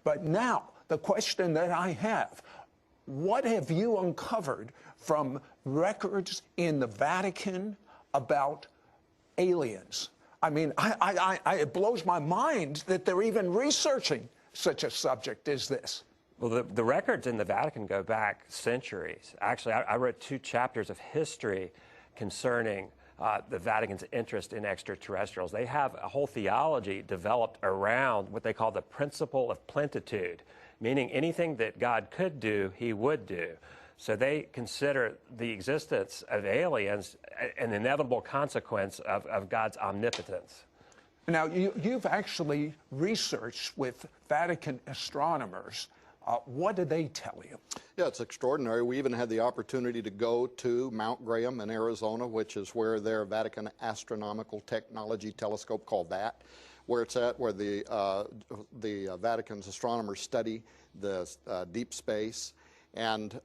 But now, the question that I have, what have you uncovered from records in the Vatican about aliens? I mean, it blows my mind that they're even researching such a subject as this. Well, the records in the Vatican go back centuries. Actually, I wrote 2 chapters of history concerning the Vatican's interest in extraterrestrials. They have a whole theology developed around what they call the principle of plenitude, meaning anything that God could do, he would do. So they consider the existence of aliens an inevitable consequence of God's omnipotence. Now, you've actually researched with Vatican astronomers. What do they tell you? Yeah, it's extraordinary. We even had the opportunity to go to Mount Graham in Arizona, which is where their Vatican Astronomical Technology Telescope, called that, where it's at, where the Vatican's astronomers study the deep space. And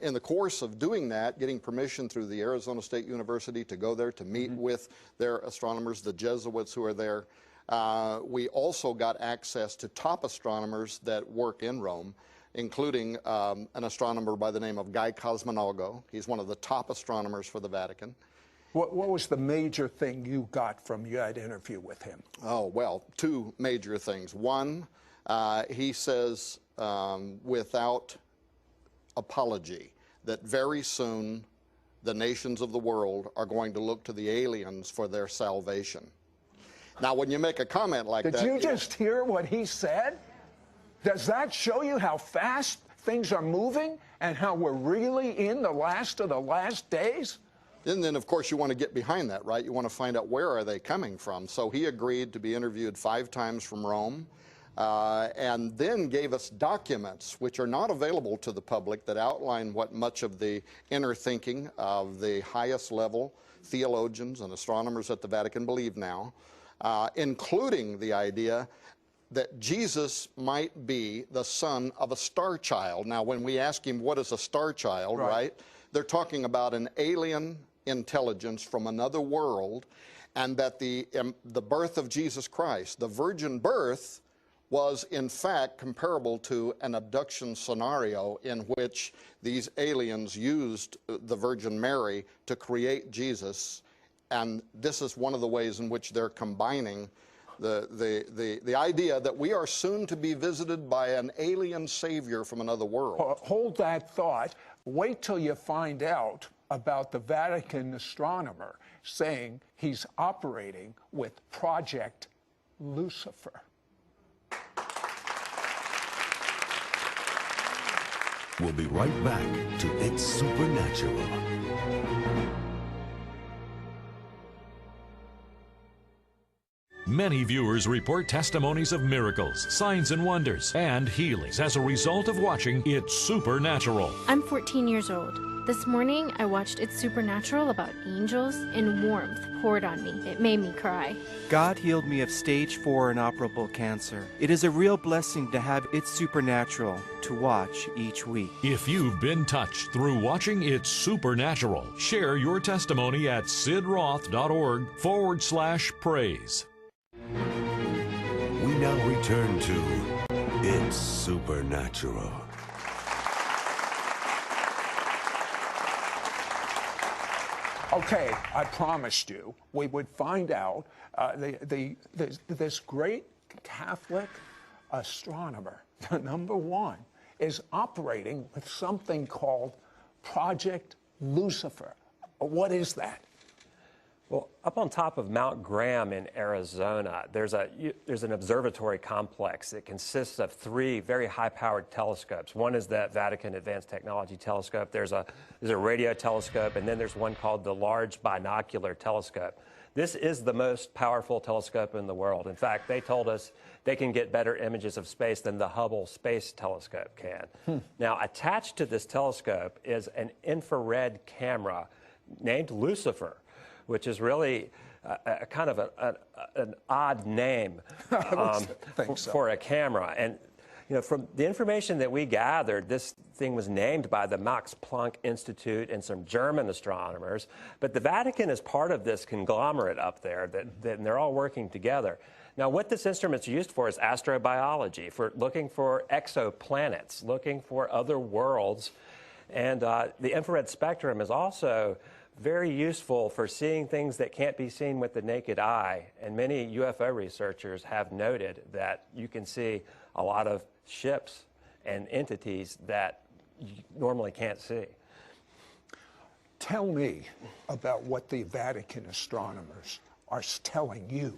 in the course of doing that, getting permission through the Arizona State University to go there to meet with their astronomers, the Jesuits who are there, we also got access to top astronomers that work in Rome, including an astronomer by the name of Guy Cosmonago. He's one of the top astronomers for the Vatican. What was the major thing you got from that interview with him? Oh, well, 2 major things. One, he says without apology that very soon the nations of the world are going to look to the aliens for their salvation. Now, when you make a comment like that... Did you just hear what he said? Does that show you how fast things are moving and how we're really in the last of the last days? And then, of course, you want to get behind that, right? You want to find out where are they coming from. So he agreed to be interviewed 5 times from Rome, and then gave us documents which are not available to the public that outline what much of the inner thinking of the highest level theologians and astronomers at the Vatican believe now, including the idea that Jesus might be the son of a star child. Now, when we ask him what is a star child, right, they're talking about an alien intelligence from another world, and that the birth of Jesus Christ, the virgin birth, was in fact comparable to an abduction scenario in which these aliens used the Virgin Mary to create Jesus. And this is one of the ways in which they're combining the idea that we are soon to be visited by an alien savior from another world. Hold that thought. Wait till you find out about the Vatican astronomer saying he's operating with Project Lucifer. We'll be right back to It's Supernatural. Many viewers report testimonies of miracles, signs and wonders, and healings as a result of watching It's Supernatural. I'm 14 years old. This morning, I watched It's Supernatural about angels, and warmth poured on me. It made me cry. God healed me of stage 4 inoperable cancer. It is a real blessing to have It's Supernatural to watch each week. If you've been touched through watching It's Supernatural, share your testimony at sidroth.org/praise. We now return to It's Supernatural. Okay, I promised you we would find out this great Catholic astronomer, the #1, is operating with something called Project Lucifer. What is that? Well, up on top of Mount Graham in Arizona, there's an observatory complex that consists of 3 very high-powered telescopes. One is the Vatican Advanced Technology Telescope. There's a radio telescope, and then there's one called the Large Binocular Telescope. This is the most powerful telescope in the world. In fact, they told us they can get better images of space than the Hubble Space Telescope can. Now, attached to this telescope is an infrared camera named Lucifer, which is really a kind of an odd name for a camera. And you know, from the information that we gathered, this thing was named by the Max Planck Institute and some German astronomers. But the Vatican is part of this conglomerate up there, and they're all working together. Now, what this instrument's used for is astrobiology, for looking for exoplanets, looking for other worlds. And the infrared spectrum is also very useful for seeing things that can't be seen with the naked eye. And many UFO researchers have noted that you can see a lot of ships and entities that you normally can't see. Tell me about what the Vatican astronomers are telling you,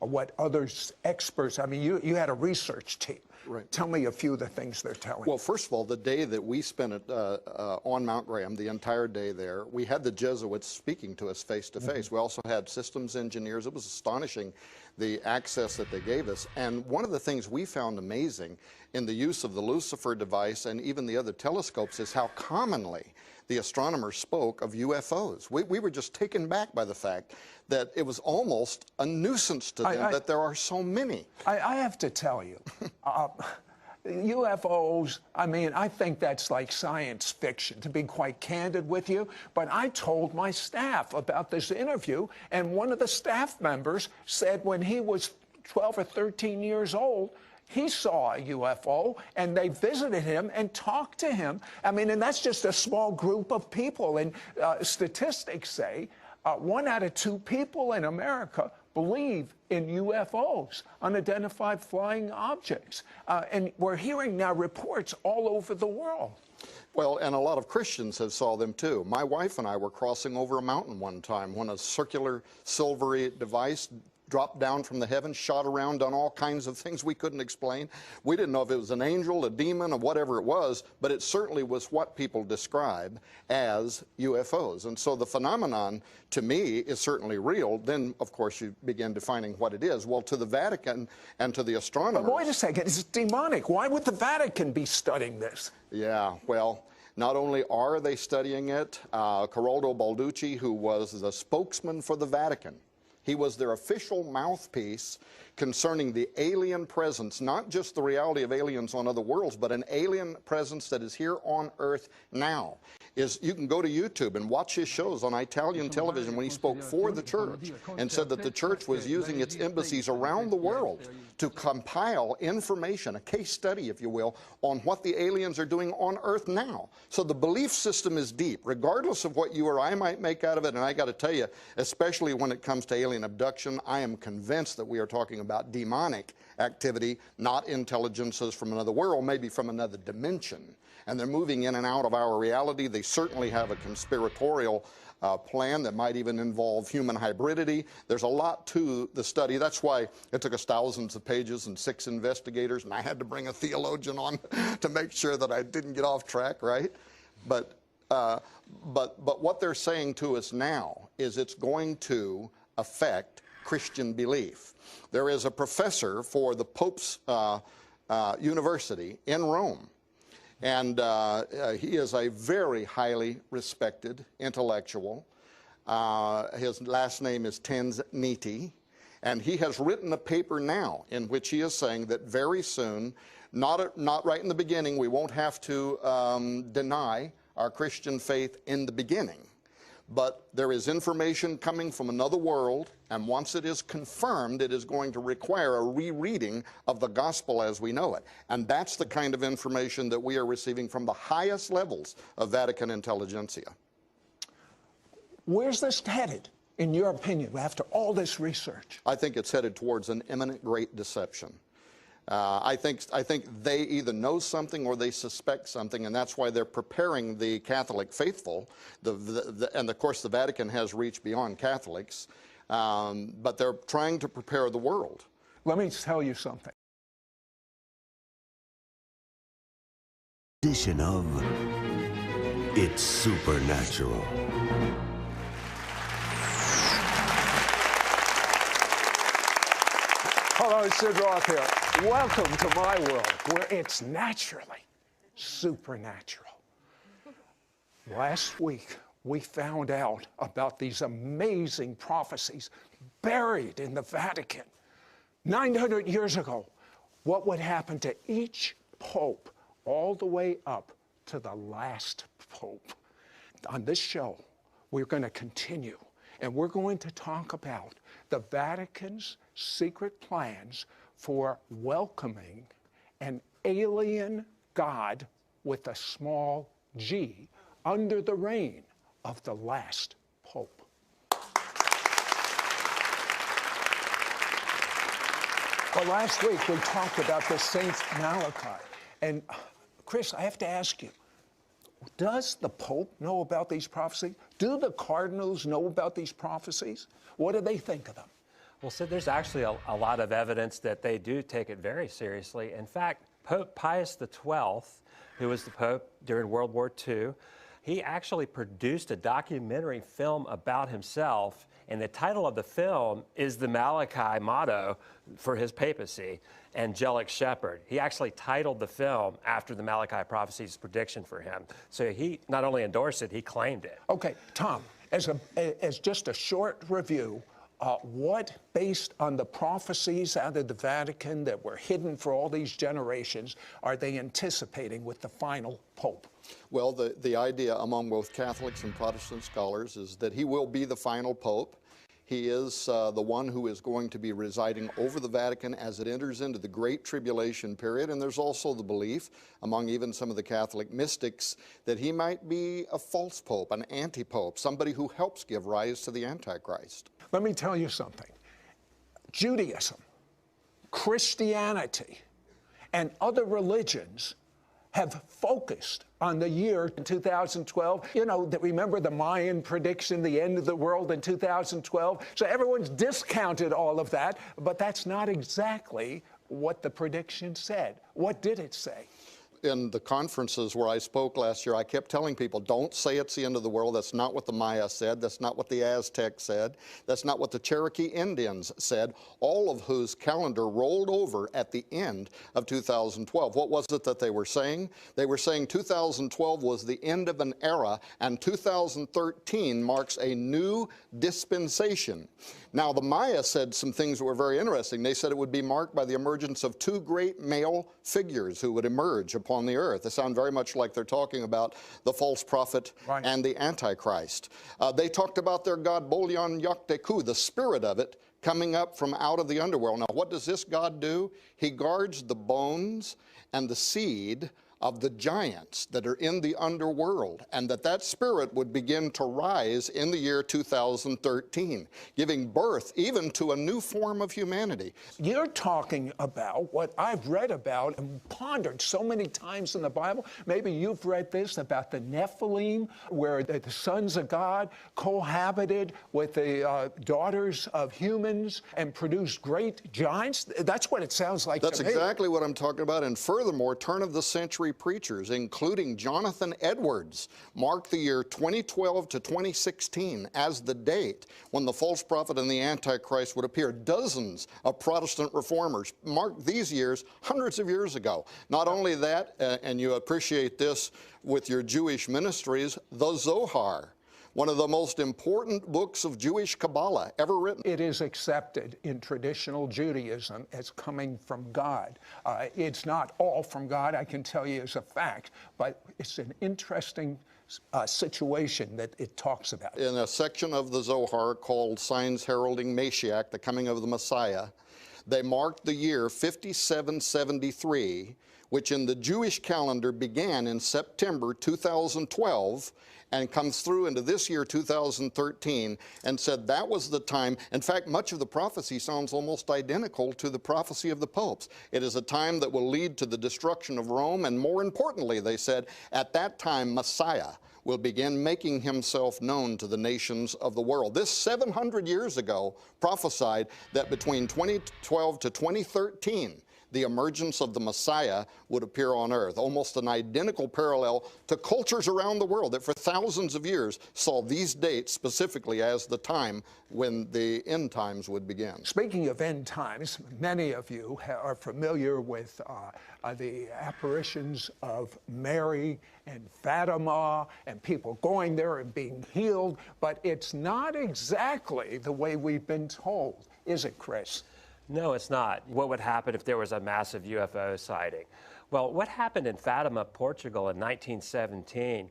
or what others, experts, I mean, you had a research team. Right. Tell me a few of the things they're telling you. Well, first of all, the day that we spent it, on Mount Graham, the entire day there, we had the Jesuits speaking to us face to face. We also had systems engineers. It was astonishing, the access that they gave us. And one of the things we found amazing in the use of the Lucifer device and even the other telescopes is how commonly the astronomers spoke of UFOs. We were just taken back by the fact that it was almost a nuisance to them that there are so many. I have to tell you, UFOs, I mean, I think that's like science fiction, to be quite candid with you. But I told my staff about this interview, and one of the staff members said when he was 12 or 13 years old, he saw a UFO, and they visited him and talked to him. I mean, and that's just a small group of people. And statistics say 1 out of 2 people in America believe in UFOs, unidentified flying objects. And we're hearing now reports all over the world. Well, and a lot of Christians have saw them too. My wife and I were crossing over a mountain one time when a circular silvery device dropped down from the heavens, shot around, done all kinds of things we couldn't explain. We didn't know if it was an angel, a demon, or whatever it was, but it certainly was what people describe as UFOs. And so the phenomenon, to me, is certainly real. Then, of course, you begin defining what it is. Well, to the Vatican and to the astronomers... But wait a second, it's demonic. Why would the Vatican be studying this? Yeah, well... Not only are they studying it, Corrado Balducci, who was the spokesman for the Vatican, he was their official mouthpiece concerning the alien presence, not just the reality of aliens on other worlds, but an alien presence that is here on Earth now. You can go to YouTube and watch his shows on Italian television when he spoke for the church and said that the church was using its embassies around the world to compile information, a case study, if you will, on what the aliens are doing on Earth now. So the belief system is deep, regardless of what you or I might make out of it. And I got to tell you, especially when it comes to alien abduction, I am convinced that we are talking about demonic activity, not intelligences from another world, maybe from another dimension. And they're moving in and out of our reality. They certainly have a conspiratorial plan that might even involve human hybridity. There's a lot to the study. That's why it took us thousands of pages and 6 investigators, and I had to bring a theologian on to make sure that I didn't get off track, right? But what they're saying to us now is it's going to affect Christian belief. There is a professor for the Pope's University in Rome, and he is a very highly respected intellectual. His last name is Tanzaniti, and he has written a paper now in which he is saying that very soon, not right in the beginning, we won't have to deny our Christian faith in the beginning. But there is information coming from another world, and once it is confirmed, it is going to require a rereading of the gospel as we know it. And that's the kind of information that we are receiving from the highest levels of Vatican intelligentsia. Where's this headed, in your opinion, after all this research? I think it's headed towards an imminent great deception. I think they either know something or they suspect something, and that's why they're preparing the Catholic faithful. And of course, the Vatican has reached beyond Catholics, but they're trying to prepare the world. Let me tell you something. Edition of It's Supernatural. Hello, it's Sid Roth here. Welcome to my world, where it's naturally supernatural. Last week, we found out about these amazing prophecies buried in the Vatican. 900 years ago, what would happen to each pope all the way up to the last pope. On this show, we're going to continue, and we're going to talk about the Vatican's secret plans for welcoming an alien God with a small g under the reign of the last Pope. Well, last week we talked about the Saint Malachi. And Chris, I have to ask you, does the Pope know about these prophecies? Do the cardinals know about these prophecies? What do they think of them? Well, Sid, there's actually a lot of evidence that they do take it very seriously. In fact, Pope Pius XII, who was the Pope during World War II, he actually produced a documentary film about himself, and the title of the film is the Malachi motto for his papacy, Angelic Shepherd. He actually titled the film after the Malachi prophecy's prediction for him. So he not only endorsed it, he claimed it. Okay, Tom, as just a short review, what, based on the prophecies out of the Vatican that were hidden for all these generations, are they anticipating with the final Pope? Well, the idea among both Catholics and Protestant scholars is that he will be the final Pope. He is the one who is going to be residing over the Vatican as it enters into the Great Tribulation period. And there's also the belief among even some of the Catholic mystics that he might be a false pope, an anti-pope, somebody who helps give rise to the Antichrist. Let me tell you something. Judaism, Christianity, and other religions have focused on the year 2012. You know, remember the Mayan prediction, the end of the world in 2012? So everyone's discounted all of that, but that's not exactly what the prediction said. What did it say? In the conferences where I spoke last year, I kept telling people, don't say it's the end of the world. That's not what the Maya said. That's not what the Aztecs said. That's not what the Cherokee Indians said, all of whose calendar rolled over at the end of 2012. What was it that they were saying? They were saying 2012 was the end of an era, and 2013 marks a new dispensation. Now, the Maya said some things that were very interesting. They said it would be marked by the emergence of two great male figures who would emerge upon the earth. They sound very much like they're talking about the false prophet and the Antichrist. They talked about their god Bolyon Yakteku, the spirit of it, coming up from out of the underworld. Now, what does this god do? He guards the bones and the seed of the giants that are in the underworld, and that spirit would begin to rise in the year 2013, giving birth even to a new form of humanity. You're talking about what I've read about and pondered so many times in the Bible. Maybe you've read this about the Nephilim, where the sons of God cohabited with the daughters of humans and produced great giants. That's what it sounds like to me. That's exactly what I'm talking about. And furthermore, turn-of-the-century preachers, including Jonathan Edwards, marked the year 2012 to 2016 as the date when the false prophet and the Antichrist would appear. Dozens of Protestant reformers marked these years hundreds of years ago. Not only that, and you appreciate this with your Jewish ministries, the Zohar, one of the most important books of Jewish Kabbalah ever written. It is accepted in traditional Judaism as coming from God. It's not all from God, I can tell you as a fact, but it's an interesting situation that it talks about. In a section of the Zohar called Signs Heralding Mashiach, the Coming of the Messiah, they marked the year 5773, which in the Jewish calendar began in September 2012 and comes through into this year 2013, and said that was the time. In fact, much of the prophecy sounds almost identical to the prophecy of the popes. It is a time that will lead to the destruction of Rome, and more importantly, they said, at that time Messiah will begin making himself known to the nations of the world. This 700 years ago prophesied that between 2012 to 2013, the emergence of the Messiah would appear on earth, almost an identical parallel to cultures around the world that for thousands of years saw these dates specifically as the time when the end times would begin. Speaking of end times, many of you are familiar with the apparitions of Mary and Fatima and people going there and being healed, but it's not exactly the way we've been told, is it, Chris? No, it's not. What would happen if there was a massive UFO sighting? Well, what happened in Fatima, Portugal in 1917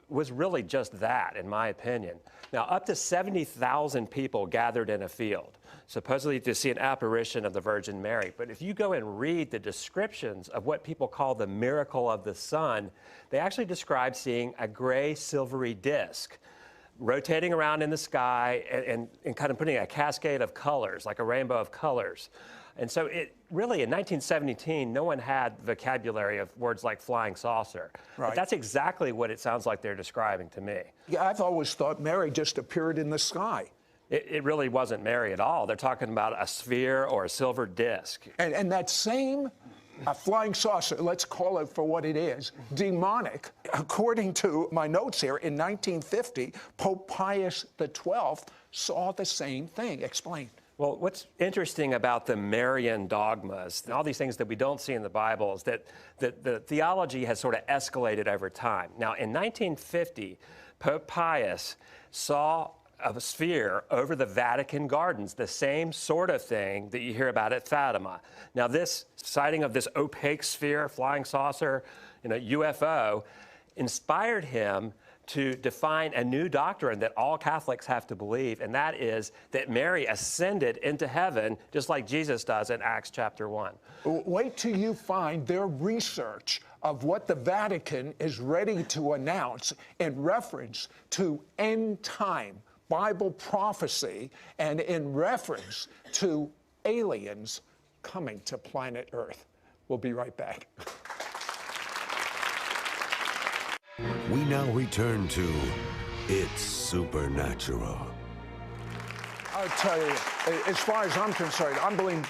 was really just that, in my opinion. Now, up to 70,000 people gathered in a field, supposedly to see an apparition of the Virgin Mary. But if you go and read the descriptions of what people call the miracle of the sun, they actually describe seeing a gray silvery disc rotating around in the sky and kind of putting a cascade of colors, like a rainbow of colors. And so it really, in 1917, no one had vocabulary of words like flying saucer. Right. But that's exactly what it sounds like they're describing to me. Yeah, I've always thought Mary just appeared in the sky. It really wasn't Mary at all. They're talking about a sphere or a silver disc. And that same flying saucer, let's call it for what it is, demonic. According to my notes here, in 1950, Pope Pius XII saw the same thing. Explain. Well, what's interesting about the Marian dogmas and all these things that we don't see in the Bible is that the theology has sort of escalated over time. Now, in 1950, Pope Pius saw a sphere over the Vatican gardens, the same sort of thing that you hear about at Fatima. Now, this sighting of this opaque sphere, flying saucer, UFO, inspired him to define a new doctrine that all Catholics have to believe, and that is that Mary ascended into heaven just like Jesus does in Acts chapter 1. Wait till you find their research of what the Vatican is ready to announce in reference to end time Bible prophecy and in reference to aliens coming to planet Earth. We'll be right back. We now return to It's Supernatural. I'll tell you, as far as I'm concerned, I'm being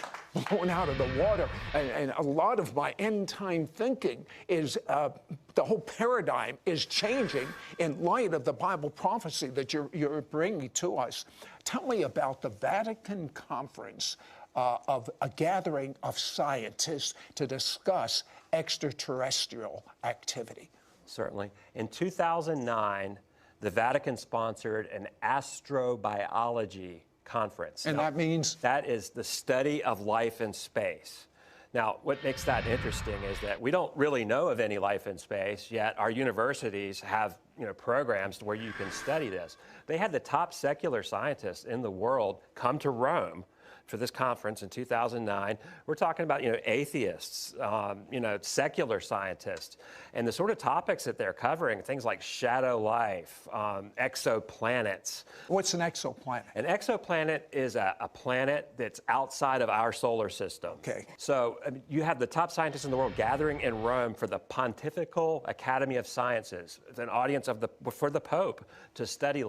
blown out of the water. And a lot of my end time thinking is the whole paradigm is changing in light of the Bible prophecy that you're bringing to us. Tell me about the Vatican Conference of a gathering of scientists to discuss extraterrestrial activity. Certainly. In 2009, the Vatican sponsored an astrobiology conference. And that means? That is the study of life in space. Now, what makes that interesting is that we don't really know of any life in space, yet our universities have programs where you can study this. They had the top secular scientists in the world come to Rome for this conference in 2009. We're talking about, atheists, secular scientists, and the sort of topics that they're covering, things like shadow life, exoplanets. What's an exoplanet? An exoplanet is a planet that's outside of our solar system. Okay. So you have the top scientists in the world gathering in Rome for the Pontifical Academy of Sciences, an audience for the Pope to study